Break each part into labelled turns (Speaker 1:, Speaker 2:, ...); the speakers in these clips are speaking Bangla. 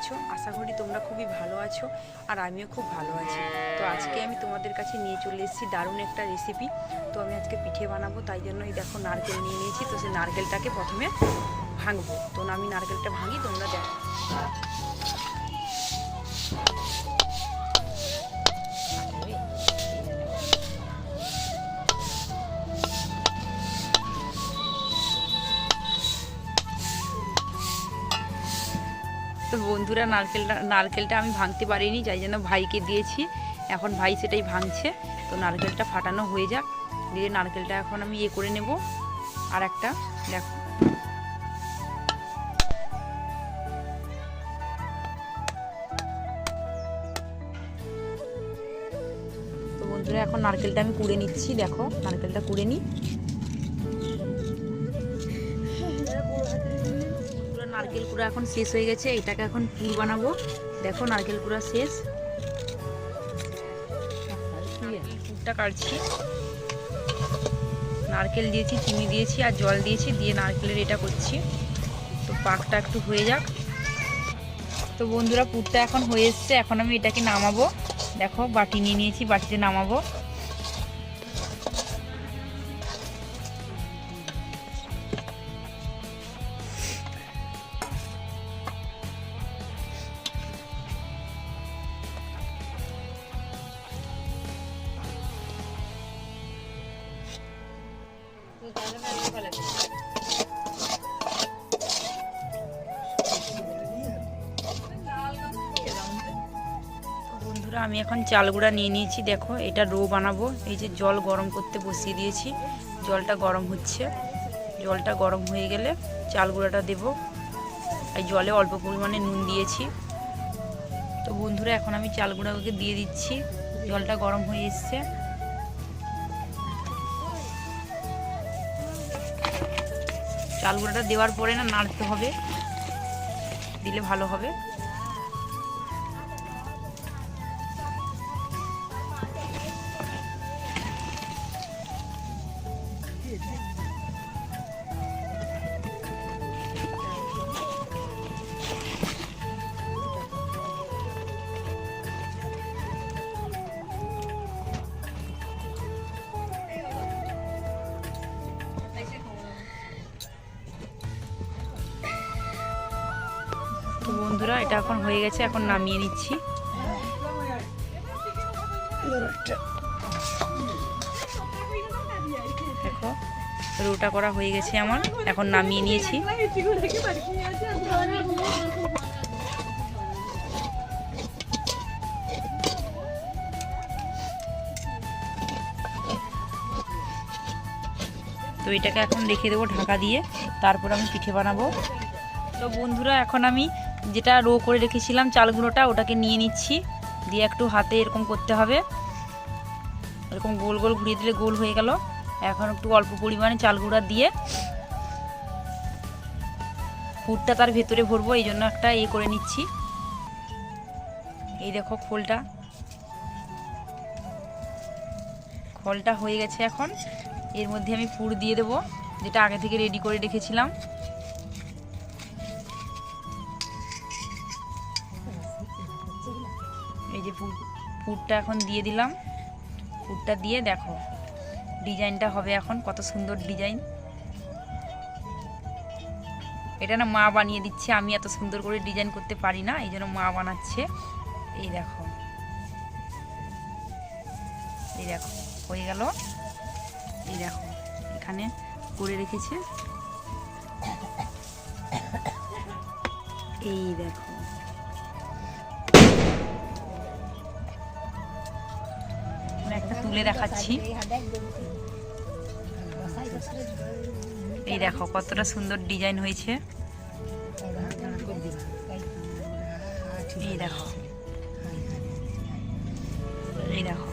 Speaker 1: আছো? আশা করি তোমরা খুবই ভালো আছো আর আমিও খুব ভালো আছি। তো আজকে আমি তোমাদের কাছে নিয়ে চলে এসেছি দারুণ একটা রেসিপি। তো আমি আজকে পিঠে বানাবো, তাই জন্য এই দেখো নারকেল নিয়ে নিয়েছি। তো সেই নারকেলটাকে প্রথমে ভাঙবো। তো আমি নারকেলটা ভাঙি, তোমরা দেখো। তো বন্ধুরা, নারকেলটা আমি ভাঙতে পারিনি, যাই জন্য ভাইকে দিয়েছি। এখন ভাই সেটাই ভাঙছে। তো নারকেলটা ফাটানো হয়ে যাক, দিয়ে নারকেলটা এখন আমি করে নেব। আর একটা দেখো, তো বন্ধুরা এখন নারকেলটা আমি কুড়ে নিচ্ছি। দেখো নারকেলটা কুড়ে নিই। নারকেল কুড়া এখন শেষ হয়ে গেছে, এটাকে এখন পুর বানাবো। দেখো নারকেল কুড়া শেষ, পুরটা কাটছি। নারকেল দিয়েছি, চিনি দিয়েছি আর জল দিয়েছি, দিয়ে নারকেলের এটা করছি। তো পাকটা একটু হয়ে যাক। তো বন্ধুরা, পুরটা এখন হয়ে এসছে, এখন আমি এটাকে নামাবো। দেখো বাটি নিয়ে নিয়েছি, বাটিতে নামাবো। বন্ধুরা, আমি এখন চাল গুঁড়া নিয়ে নিয়েছি। দেখো এটা ডো বানাবো। এই যে জল গরম করতে বসিয়ে দিয়েছি, জলটা গরম হচ্ছে। জলটা গরম হয়ে গেলে চাল গুঁড়াটা দেবো। এই জলে অল্প পরিমাণে নুন দিয়েছি। তো বন্ধুরা, এখন আমি চাল গুঁড়াকে দিয়ে দিচ্ছি। জলটা গরম হয়ে এসছে। চাল গুঁড়াটা দেওয়ার পরে না নাড়তে হবে, দিলে ভালো হবে। তো বন্ধুরা, এটা এখন হয়ে গেছে, এখন নামিয়ে নিচ্ছি। দেখো রোটা করা হয়ে গেছে আমার, এখন নামিয়ে নিয়েছি। তো এটাকে এখন রেখে দেবো ঢাকা দিয়ে, তারপর আমি পিঠে বানাবো। তো বন্ধুরা, এখন আমি যেটা রো করে রেখেছিলাম চাল গুঁড়োটা, ওটাকে নিয়ে নিচ্ছি। দিয়ে একটু হাতে এরকম করতে হবে, এরকম গোল গোল ঘুরিয়ে দিলে গোল হয়ে গেল। এখন একটু অল্প পরিমাণে চাল গুঁড়া দিয়ে পুরটা তার ভেতরে ভরবো, এই জন্য একটা করে নিচ্ছি। এই দেখো খোলটা হয়ে গেছে। এখন এর মধ্যে আমি পুর দিয়ে দেবো, যেটা আগে থেকে রেডি করে রেখেছিলাম। এই যে পুরটা এখন দিয়ে দিলাম। পুরটা দিয়ে দেখো ডিজাইনটা হবে এখন, কত সুন্দর ডিজাইন। এটা না মা বানিয়ে দিচ্ছে, আমি এত সুন্দর করে ডিজাইন করতে পারি না, এই জন্য মা বানাচ্ছে। এই দেখো হয়ে গেল। এই দেখো এখানে করে রেখেছে। এই দেখো একটা তুলে দেখাচ্ছি। এই দেখো কতটা সুন্দর ডিজাইন হয়েছে। এই দেখো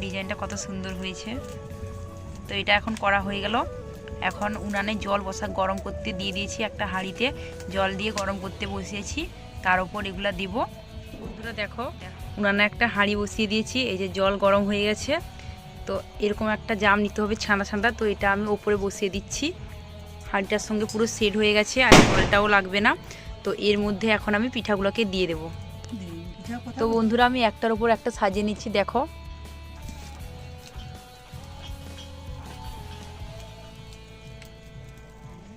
Speaker 1: ডিজাইনটা কত সুন্দর হয়েছে। তো এটা এখন করা হয়ে গেল। এখন উনানে জল গরম করতে দিয়ে দিয়েছি, একটা হাঁড়িতে জল দিয়ে গরম করতে বসিয়েছি, তার উপর এগুলা দিব। বন্ধুরা দেখো, উনানে একটা হাঁড়ি বসিয়ে দিয়েছি, এই যে জল গরম হয়ে গেছে। তো এরকম একটা জাম নিতে হবে ছানা ছানা। তো এটা আমি ওপরে বসিয়ে দিচ্ছি, হাঁড়িটার সঙ্গে পুরো সেট হয়ে গেছে, আর জলটাও লাগবে না। তো তো এর মধ্যে এখন আমি পিঠাগুলোকে দিয়ে দেব। তো বন্ধুরা আমি একটার উপর একটা সাজিয়ে নিচ্ছি, দেখো।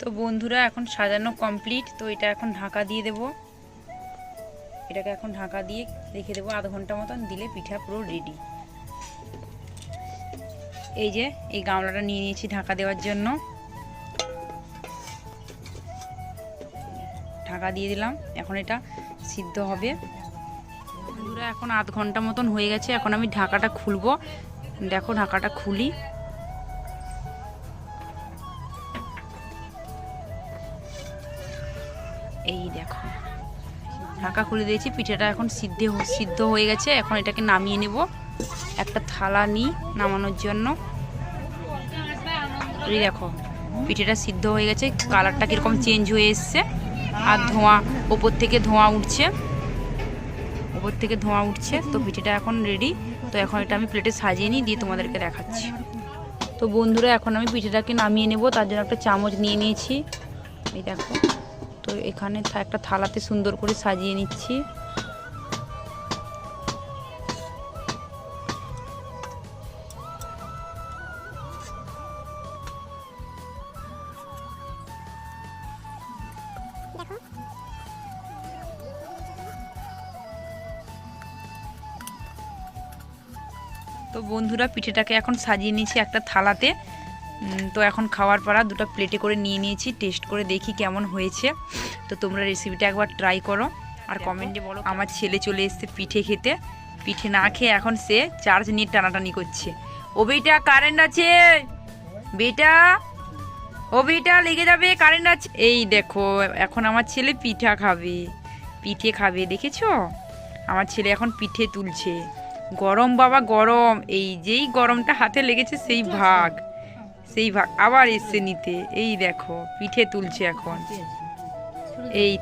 Speaker 1: তো বন্ধুরা এখন সাজানো কমপ্লিট। তো এটা এখন ঢাকা দিয়ে দেব, এটাকে এখন ঢাকা দিয়ে রেখে দেবো আধ ঘন্টা মতন, দিলে পিঠা পুরো রেডি। এই যে এই গামলাটা নিয়ে নিয়েছি ঢাকা দেওয়ার জন্য, ঢাকা দিয়ে দিলাম। এখন এটা সিদ্ধ হবে। বন্ধুরা এখন আধ ঘন্টা মতন হয়ে গেছে, এখন আমি ঢাকাটা খুলবো। দেখো ঢাকাটা খুলি, এই দেখো ঢাকা খুলে দিয়েছি। পিঠাটা এখন সিদ্ধ হয়ে গেছে। এখন এটাকে নামিয়ে নেব, একটা থালা নিই নামানোর জন্য। এই দেখো পিঠাটা সিদ্ধ হয়ে গেছে, কালারটা কীরকম চেঞ্জ হয়ে এসছে, আর ধোঁয়া ওপর থেকে ধোঁয়া উঠছে, ওপর থেকে ধোঁয়া উঠছে। তো পিঠাটা এখন রেডি। তো এখন এটা আমি প্লেটে সাজিয়ে নিই, দিয়ে তোমাদেরকে দেখাচ্ছি। তো বন্ধুরা এখন আমি পিঠাটাকে নামিয়ে নেব, তার জন্য একটা চামচ নিয়ে নিয়েছি, এই দেখো। তো এখানে একটা থালাতে সুন্দর করে সাজিয়ে নিচ্ছি। তো বন্ধুরা পিঠেটাকে এখন সাজিয়ে নিয়েছি একটা থালাতে। তো এখন খাওয়ার পর দুটো প্লেটে করে নিয়ে নিয়েছি, টেস্ট করে দেখি কেমন হয়েছে। তো তোমরা রেসিপিটা একবার ট্রাই করো আর কমেন্টে বলো। আমার ছেলে চলে এসছে পিঠে খেতে, পিঠে না খেয়ে এখন সে চার্জ নিয়ে টানাটানি করছে। ও বেটা কারেন্ট আছে, বেটা ও বেটা লেগে যাবে, কারেন্ট আছে। এই দেখো এখন আমার ছেলে পিঠা খাবে, পিঠে খাবে, দেখেছো? আমার ছেলে এখন পিঠে তুলছে। গরম বাবা গরম, এই যেই গরমটা হাতে লেগেছে সেই ভাগ আবার এসছে নিতে। এই দেখো পিঠে তুলছে এখন, এই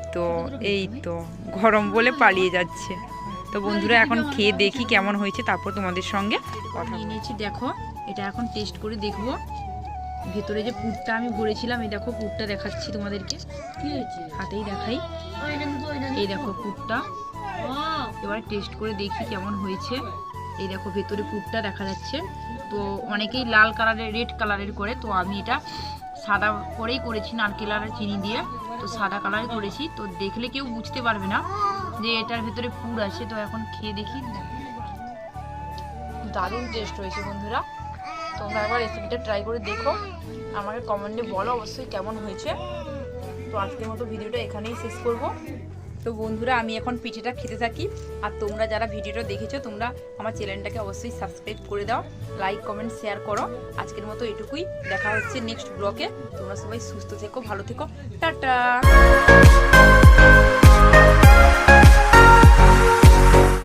Speaker 1: তো গরম বলে পালিয়ে যাচ্ছে। তো বন্ধুরা এখন খেয়ে দেখি কেমন হয়েছে, তারপর তোমাদের সঙ্গে কথা নিয়েছি। দেখো এটা এখন টেস্ট করে দেখবো। ভেতরে যে পুরটা আমি ভরেছিলাম, এই দেখো পুরটা দেখাচ্ছি তোমাদেরকে, হাতেই দেখাই। এই দেখো পুরটা, এবার টেস্ট করে দেখি কেমন হয়েছে। এই দেখো ভেতরে পুরটা দেখা যাচ্ছে। তো অনেকেই লাল কালারের, রেড কালারের করে, তো আমি এটা সাদা করেই করেছি, নারকেল আর চিনি দিয়ে। তো সাদা কালারে করেছি, তো দেখলে কেউ বুঝতে পারবে না যে এটার ভেতরে পুর আছে। তো এখন খেয়ে দেখি, দারুণ টেস্ট হয়েছে বন্ধুরা। তোমরা একবার রেসিপিটা ট্রাই করে দেখো, আমাকে কমেন্টে বলো অবশ্যই কেমন হয়েছে। তো আজকের মতো ভিডিওটা এখানেই শেষ করব। তো বন্ধুরা আমি এখন পিঠেটা খেতে থাকি, আর তোমরা যারা ভিডিওটা দেখেছো তোমরা আমার চ্যানেলটাকে অবশ্যই সাবস্ক্রাইব করে দাও, লাইক কমেন্ট শেয়ার করো। আজকের মতো এটুকুই, দেখা হচ্ছে নেক্সট ব্লগে। তোমরা সবাই সুস্থ থেকো, ভালো থেকো, টাটা।